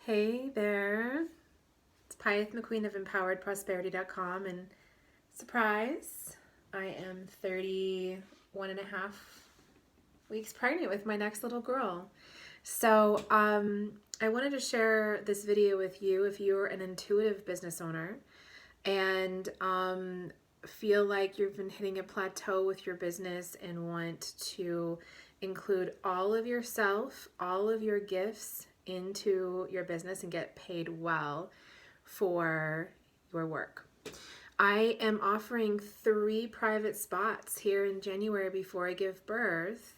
Hey there, it's Pyeth McQueen of EmpoweredProsperity.com, and surprise, I am 31 and a half weeks pregnant with my next little girl. So I wanted to share this video with you if you're an intuitive business owner and feel like you've been hitting a plateau with your business and want to include all of yourself, all of your gifts into your business and get paid well for your work. I am offering 3 private spots here in January before I give birth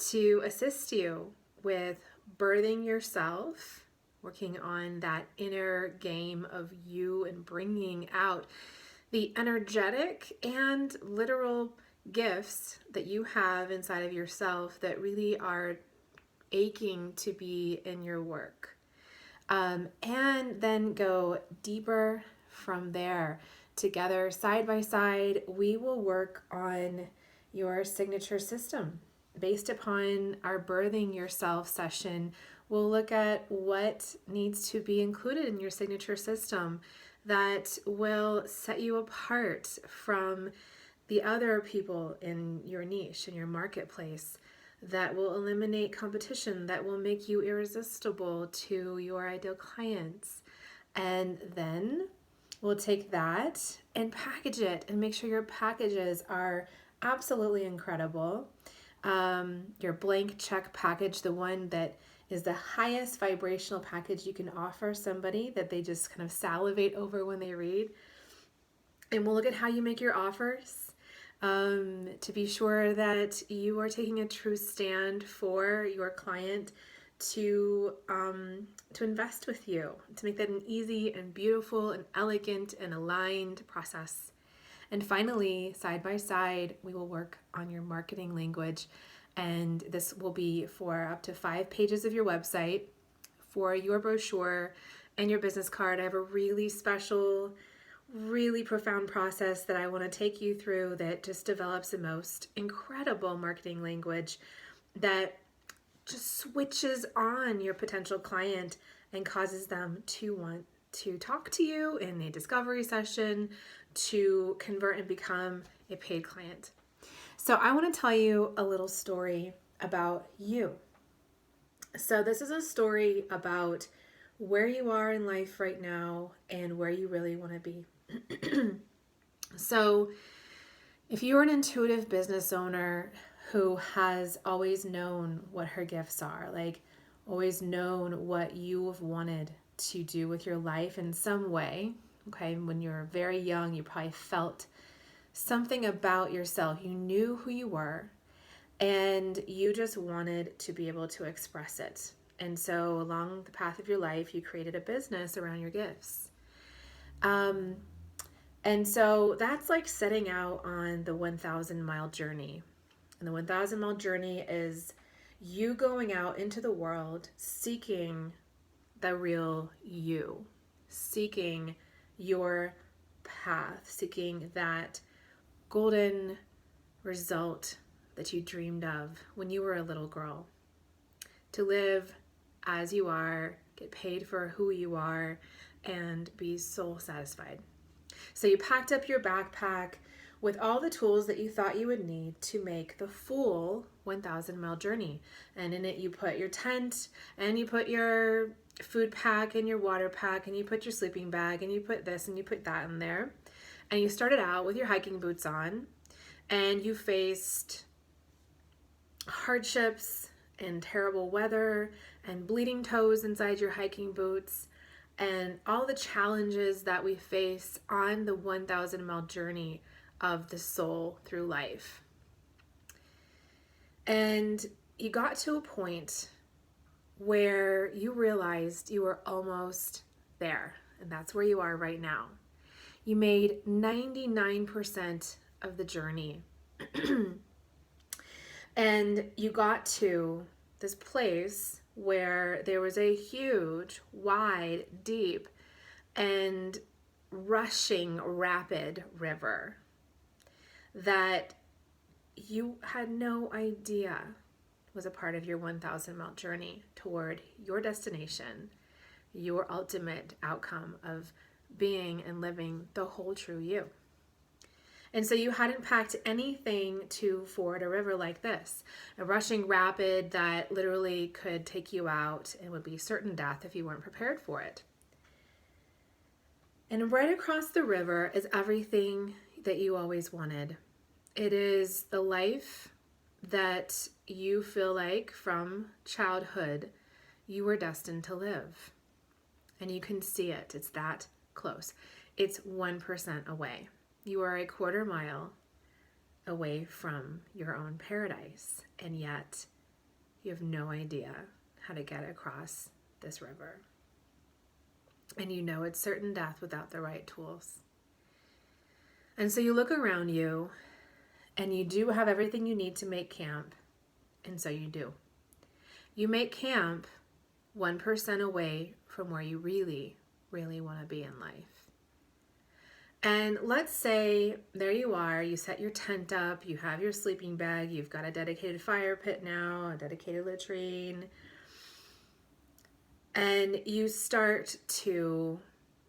to assist you with birthing yourself, working on that inner game of you and bringing out the energetic and literal gifts that you have inside of yourself that really are aching to be in your work. And then go deeper from there. Together, side by side, we will work on your signature system. Based upon our Birthing Yourself session, we'll look at what needs to be included in your signature system that will set you apart from the other people in your niche, in your marketplace, that will eliminate competition, that will make you irresistible to your ideal clients. And then we'll take that and package it and make sure your packages are absolutely incredible. Your blank check package, the one that is the highest vibrational package you can offer somebody that they just kind of salivate over when they read. And we'll look at how you make your offers to be sure that you are taking a true stand for your client to invest with you, to make that an easy and beautiful and elegant and aligned process. And finally, side by side, we will work on your marketing language. And this will be for up to 5 pages of your website, for your brochure and your business card. I have a really special, really profound process that I want to take you through that just develops the most incredible marketing language that just switches on your potential client and causes them to want to talk to you in a discovery session, to convert and become a paid client. So I want to tell you a little story about you. So this is a story about where you are in life right now and where you really want to be. So if you're an intuitive business owner who has always known what her gifts are, like always known what you have wanted to do with your life in some way, okay, when you're very young, you probably felt something about yourself. You knew who you were and you just wanted to be able to express it. And so along the path of your life, you created a business around your gifts. And so that's like setting out on the 1,000-mile journey. And the 1,000-mile journey is you going out into the world seeking the real you, seeking your path, seeking that golden result that you dreamed of when you were a little girl. To live as you are, get paid for who you are, and be soul satisfied. So you packed up your backpack with all the tools that you thought you would need to make the full 1,000-mile journey. And in it you put your tent, and you put your food pack, and your water pack, and you put your sleeping bag, and you put this and you put that in there. And you started out with your hiking boots on, and you faced hardships and terrible weather and bleeding toes inside your hiking boots and all the challenges that we face on the 1,000-mile journey of the soul through life. And you got to a point where you realized you were almost there, and that's where you are right now. You made 99% of the journey. And you got to this place where there was a huge, wide, deep, and rushing, rapid river that you had no idea was a part of your 1,000-mile journey toward your destination, your ultimate outcome of being and living the whole true you. And so you hadn't packed anything to ford a river like this, a rushing rapid that literally could take you out and would be certain death if you weren't prepared for it. And right across the river is everything that you always wanted. It is the life that you feel like from childhood you were destined to live. And you can see it. It's that close. It's 1% away. You are a quarter mile away from your own paradise, and yet you have no idea how to get across this river. And you know it's certain death without the right tools. And so you look around you, and you do have everything you need to make camp, and so you do. You make camp 1% away from where you really, really want to be in life. And let's say there you are, you set your tent up, you have your sleeping bag, you've got a dedicated fire pit now, a dedicated latrine, and you start to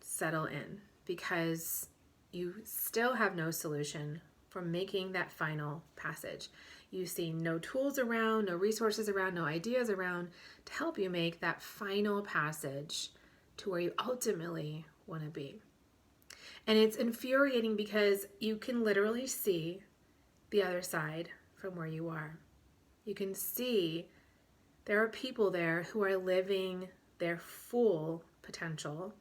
settle in because you still have no solution for making that final passage. You see no tools around, no resources around, no ideas around to help you make that final passage to where you ultimately want to be. And it's infuriating because you can literally see the other side from where you are. You can see there are people there who are living their full potential,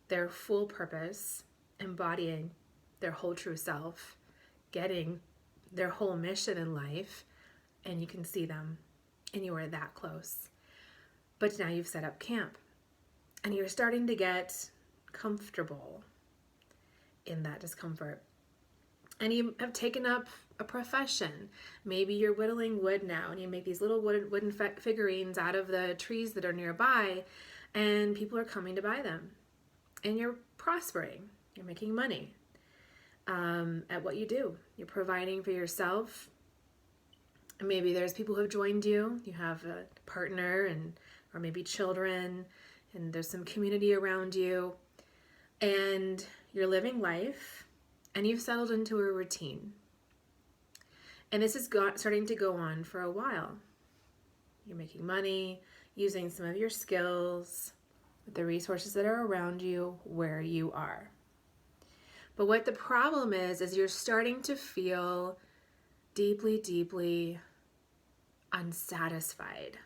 their full purpose, embodying their whole true self, getting their whole mission in life, and you can see them, and you are that close. But now you've set up camp, and you're starting to get comfortable in that discomfort. And you have taken up a profession. Maybe you're whittling wood now, and you make these little wooden figurines out of the trees that are nearby, and people are coming to buy them. And you're prospering. You're making money at what you do. You're providing for yourself. Maybe there's people who have joined you. You have a partner or maybe children, and there's some community around you. And you're living life, and you've settled into a routine. And this is starting to go on for a while. You're making money, using some of your skills, with the resources that are around you, where you are. But what the problem is you're starting to feel deeply, deeply unsatisfied.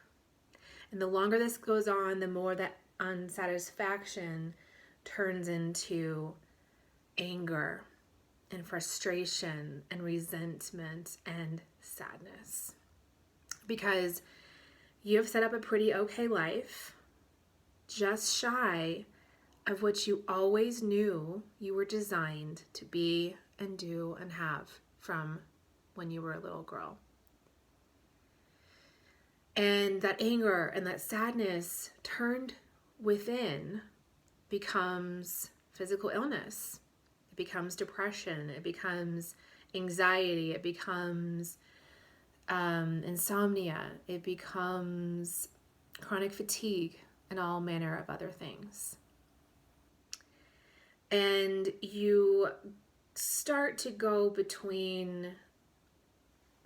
And the longer this goes on, the more that unsatisfaction turns into anger and frustration and resentment and sadness. Because you have set up a pretty okay life, just shy of what you always knew you were designed to be and do and have from when you were a little girl. And that anger and that sadness turned within becomes physical illness. It becomes depression. It becomes anxiety. It becomes insomnia. It becomes chronic fatigue and all manner of other things. And you start to go between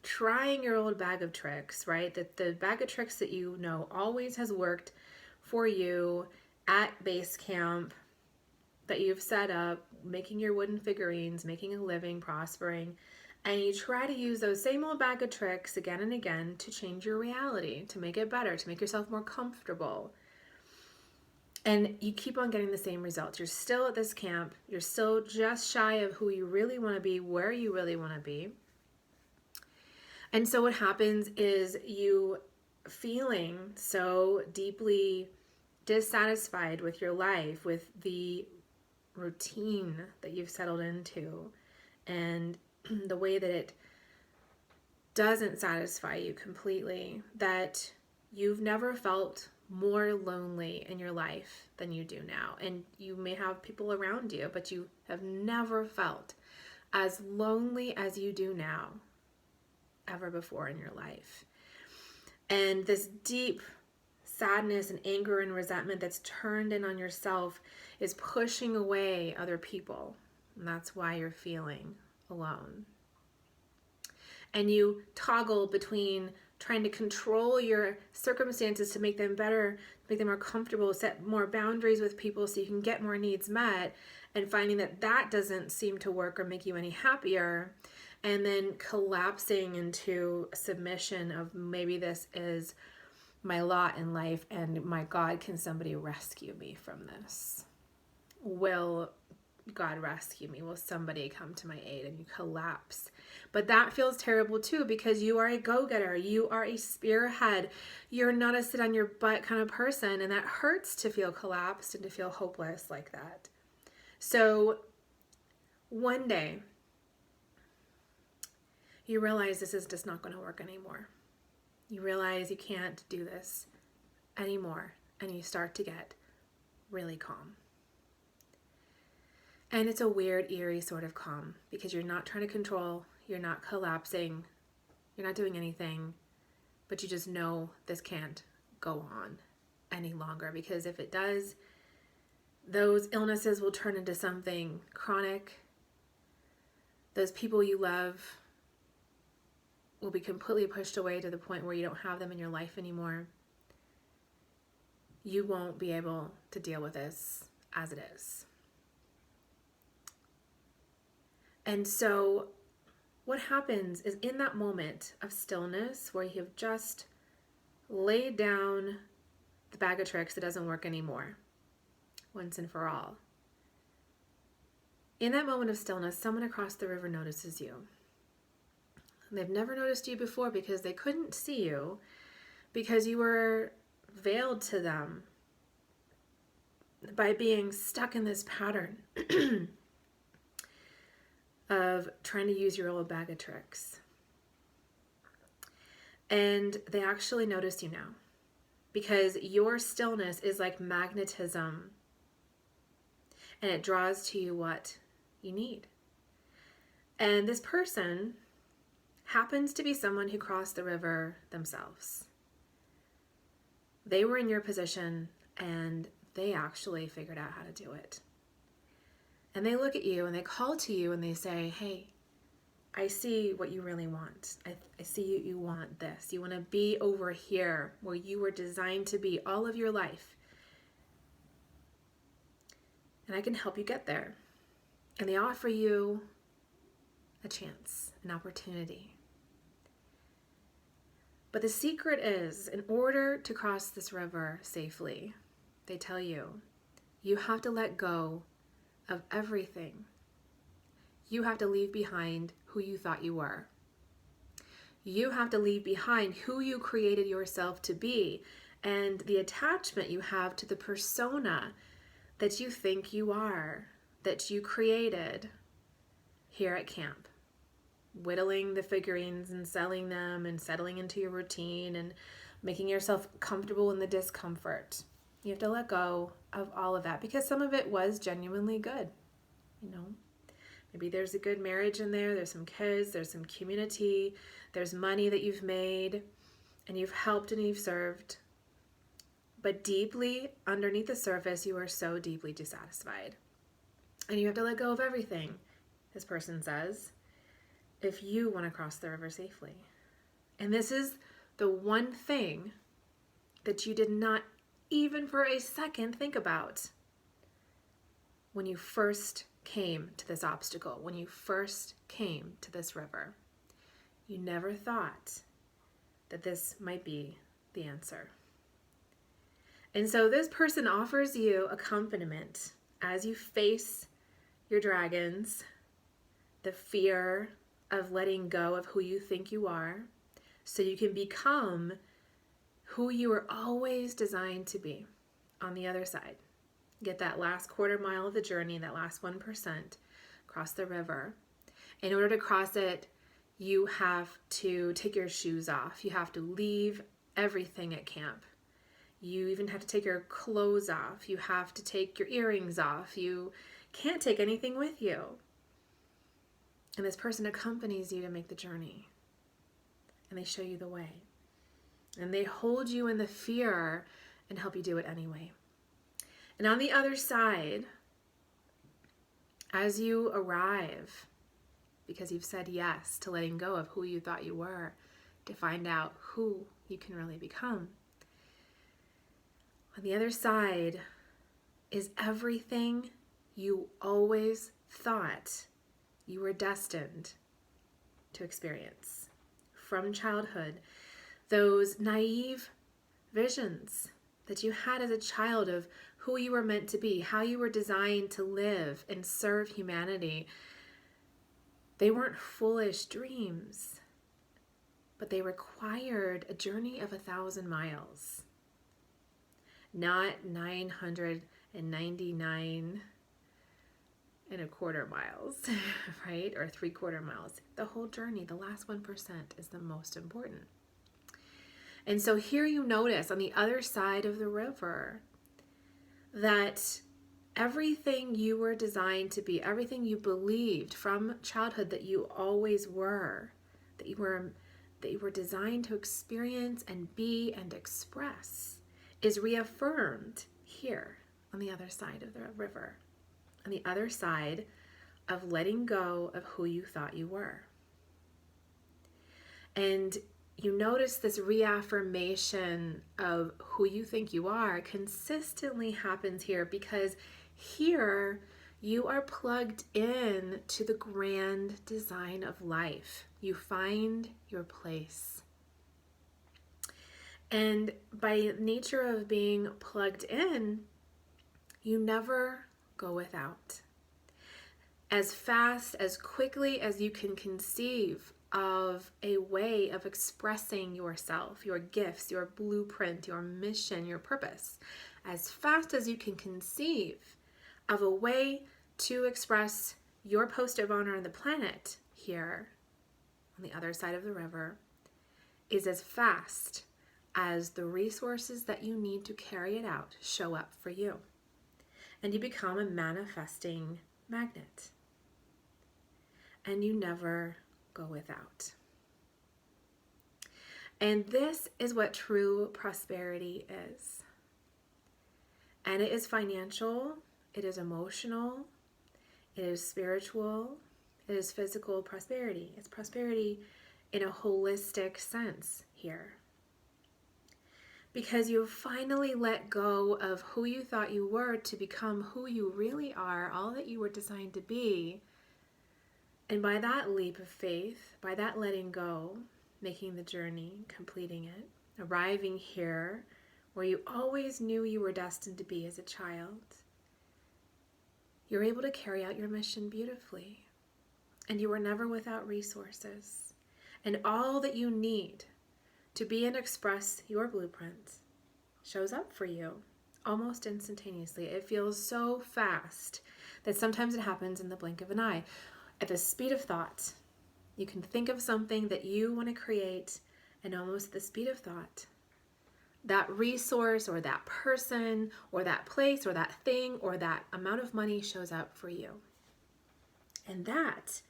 trying your old bag of tricks, right? That the bag of tricks that you know always has worked for you at base camp, that you've set up, making your wooden figurines, making a living, prospering, and you try to use those same old bag of tricks again and again to change your reality, to make it better, to make yourself more comfortable. And you keep on getting the same results. You're still at this camp. You're still just shy of who you really want to be, where you really want to be. And so what happens is you feeling so deeply dissatisfied with your life, with the routine that you've settled into, and the way that it doesn't satisfy you completely, that you've never felt more lonely in your life than you do now. And you may have people around you, but you have never felt as lonely as you do now ever before in your life. And this deep sadness and anger and resentment that's turned in on yourself is pushing away other people. And that's why you're feeling alone. And you toggle between trying to control your circumstances to make them better, make them more comfortable, set more boundaries with people so you can get more needs met, and finding that that doesn't seem to work or make you any happier, and then collapsing into submission of maybe this is my lot in life and my God, can somebody rescue me from this? Will God rescue me? Will somebody come to my aid? And you collapse. But that feels terrible too, because you are a go-getter. You are a spearhead. You're not a sit on your butt kind of person. And that hurts to feel collapsed and to feel hopeless like that. So one day you realize this is just not going to work anymore. You realize you can't do this anymore. And you start to get really calm. And it's a weird, eerie sort of calm, because you're not trying to control, you're not collapsing, you're not doing anything, but you just know this can't go on any longer, because if it does, those illnesses will turn into something chronic. Those people you love will be completely pushed away to the point where you don't have them in your life anymore. You won't be able to deal with this as it is. And so what happens is, in that moment of stillness where you have just laid down the bag of tricks that doesn't work anymore, once and for all, in that moment of stillness, someone across the river notices you. And they've never noticed you before because they couldn't see you, because you were veiled to them by being stuck in this pattern of trying to use your old bag of tricks. And they actually notice you now, because your stillness is like magnetism, and it draws to you what you need. And this person happens to be someone who crossed the river themselves. They were in your position and they actually figured out how to do it. And they look at you and they call to you and they say, hey, I see what you really want. I see you want this. You want to be over here where you were designed to be all of your life. And I can help you get there. And they offer you a chance, an opportunity. But the secret is, in order to cross this river safely, they tell you, you have to let go of everything. You have to leave behind who you thought you were. You have to leave behind who you created yourself to be and the attachment you have to the persona that you think you are, that you created here at camp. Whittling the figurines and selling them and settling into your routine and making yourself comfortable in the discomfort. You have to let go of all of that, because some of it was genuinely good. You know, maybe there's a good marriage in there, there's some kids, there's some community, there's money that you've made and you've helped and you've served. But deeply underneath the surface, you are so deeply dissatisfied. And you have to let go of everything, this person says, if you want to cross the river safely. And this is the one thing that you did not even for a second think about when you first came to this obstacle, when you first came to this river. You never thought that this might be the answer. And so this person offers you accompaniment as you face your dragons, the fear of letting go of who you think you are, so you can become who you were always designed to be on the other side. Get that last quarter mile of the journey, that last 1%, cross the river. In order to cross it, you have to take your shoes off. You have to leave everything at camp. You even have to take your clothes off. You have to take your earrings off. You can't take anything with you. And this person accompanies you to make the journey. And they show you the way. And they hold you in the fear and help you do it anyway. And on the other side, as you arrive, because you've said yes to letting go of who you thought you were, to find out who you can really become, on the other side is everything you always thought you were destined to experience from childhood. Those naive visions that you had as a child of who you were meant to be, how you were designed to live and serve humanity. They weren't foolish dreams, but they required a journey of 1,000 miles, not 999 and a quarter miles, right? Or 3/4 miles. The whole journey, the last 1% is the most important. And so here you notice on the other side of the river that everything you were designed to be, everything you believed from childhood that you always were, that you were designed to experience and be and express, is reaffirmed here on the other side of the river, on the other side of letting go of who you thought you were. And you notice this reaffirmation of who you think you are consistently happens here, because here you are plugged in to the grand design of life. You find your place. And by nature of being plugged in, you never go without. As fast, as quickly as you can conceive of a way of expressing yourself, your gifts, your blueprint, your mission, your purpose, as fast as you can conceive of a way to express your post of honor on the planet here on the other side of the river, is as fast as the resources that you need to carry it out show up for you. And you become a manifesting magnet. And you never go without. And this is what true prosperity is. And it is financial, it is emotional, it is spiritual, it is physical prosperity. It's prosperity in a holistic sense here. Because you've finally let go of who you thought you were to become who you really are, all that you were designed to be. And by that leap of faith, by that letting go, making the journey, completing it, arriving here where you always knew you were destined to be as a child, you're able to carry out your mission beautifully. And you are never without resources. And all that you need to be and express your blueprint shows up for you almost instantaneously. It feels so fast that sometimes it happens in the blink of an eye. At the speed of thought, you can think of something that you want to create, and almost at the speed of thought, that resource or that person or that place or that thing or that amount of money shows up for you. And that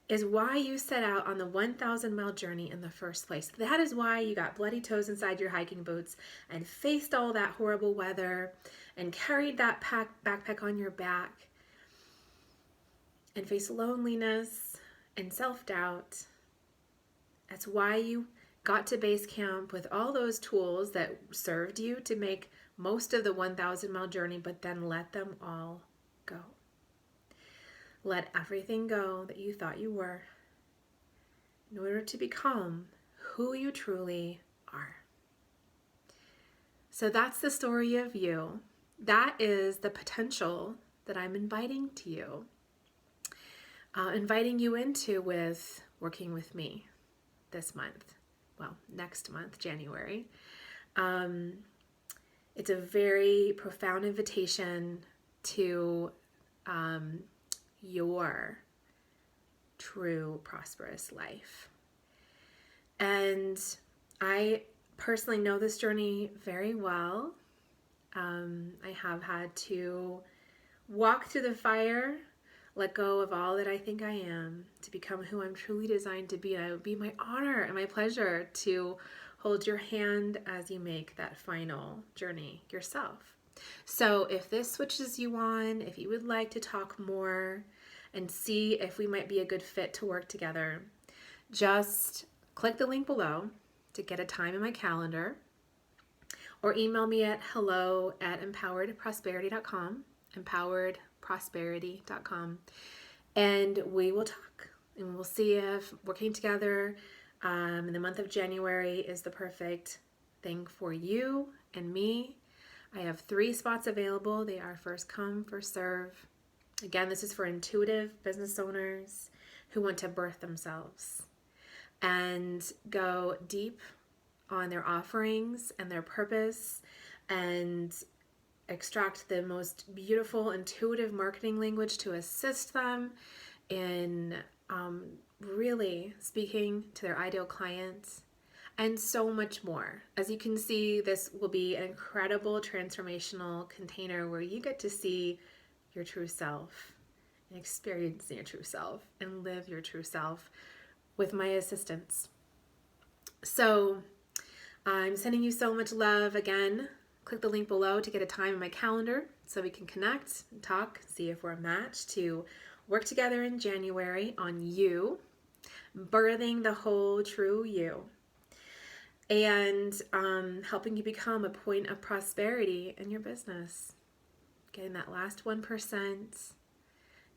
is why you set out on the 1,000-mile journey in the first place. That is why you got bloody toes inside your hiking boots and faced all that horrible weather and carried that backpack on your back and faced loneliness and self-doubt. That's why you got to base camp with all those tools that served you to make most of the 1,000-mile journey, but then let them all go. Let everything go that you thought you were in order to become who you truly are. So that's the story of you. That is the potential that I'm inviting to you. Inviting you into with working with me this month. Well, next month, January. It's a very profound invitation to your true prosperous life. And I personally know this journey very well. I have had to walk through the fire, let go of all that I think I am to become who I'm truly designed to be. And it would be my honor and my pleasure to hold your hand as you make that final journey yourself. So if this switches you on, if you would like to talk more and see if we might be a good fit to work together, just click the link below to get a time in my calendar, or email me at hello@empoweredprosperity.com, empoweredprosperity.com, and we will talk and we'll see if working together in the month of January is the perfect thing for you and me. I have 3 spots available. They are first come, first serve. Again, this is for intuitive business owners who want to birth themselves and go deep on their offerings and their purpose and extract the most beautiful intuitive marketing language to assist them in really speaking to their ideal clients, and so much more. As you can see, this will be an incredible transformational container where you get to see your true self and experience your true self and live your true self with my assistance. So I'm sending you so much love. Again, click the link below to get a time in my calendar so we can connect and talk, see if we're a match to work together in January on you, birthing the whole true you, and helping you become a point of prosperity in your business. Getting that last 1%,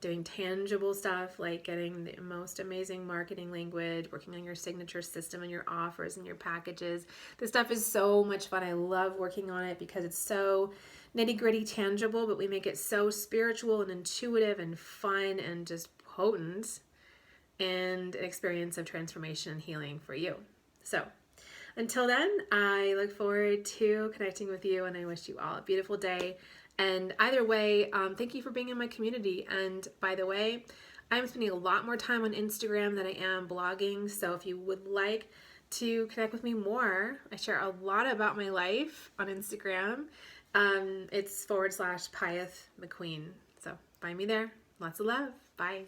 doing tangible stuff like getting the most amazing marketing language, working on your signature system and your offers and your packages. This stuff is so much fun. I love working on it because it's so nitty-gritty tangible, but we make it so spiritual and intuitive and fun and just potent, and an experience of transformation and healing for you. So until then, I look forward to connecting with you, and I wish you all a beautiful day. And either way, thank you for being in my community. And by the way, I'm spending a lot more time on Instagram than I am blogging. So if you would like to connect with me more, I share a lot about my life on Instagram. It's /Pyeth McQueen. So find me there. Lots of love. Bye.